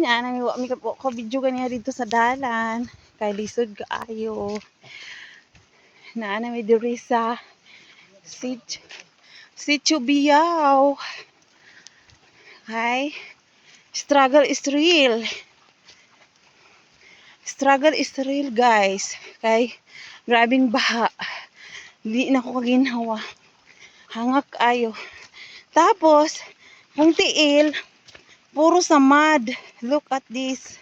Nya nang wa mi ko video ganiya dito sa dalan kay lisod kaayo. Naa na mi diri sa Sitio Biao. Hi. Struggle is real. Struggle is real, guys. Kay grabing baha. Di na ko kaginhawa. Hangak ayo. Tapos, ang tiil, puro samad. Look at this.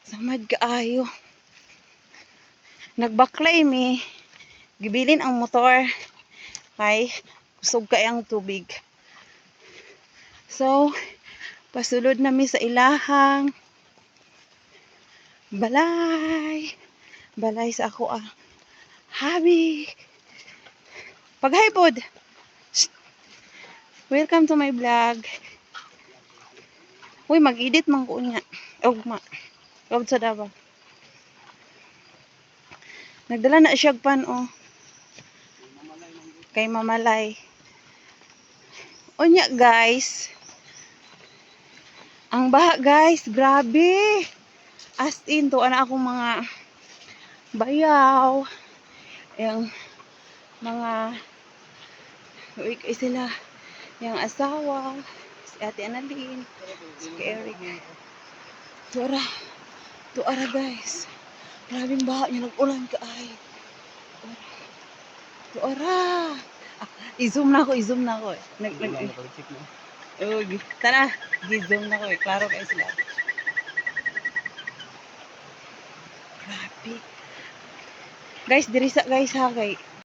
Samad kaayo. Nagbaklay mi. Gibilin ang motor. Kay kusog kay ang tubig. So, pasulod na mi sa ilahang balay. Balay sa ako habi. Pag-hi pod. Welcome to my vlog. Uy, mag-edit man ko niya. Ugma. Ugma sa Davao. Nagdala na siya pan kay mamalay. Unya guys. Ang baha guys, grabe. As in to ana akong mga bayaw. Yung mga sila yung asawa, si Ate Annalyn, si Eric. Tuara guys. Grabing baha niya, nag-ulan ka ay. Tuara. I-zoom na ako. Tara, i-zoom na ako eh. Klaro kayo sila. Grabe. Guys, diri sa guys ha kay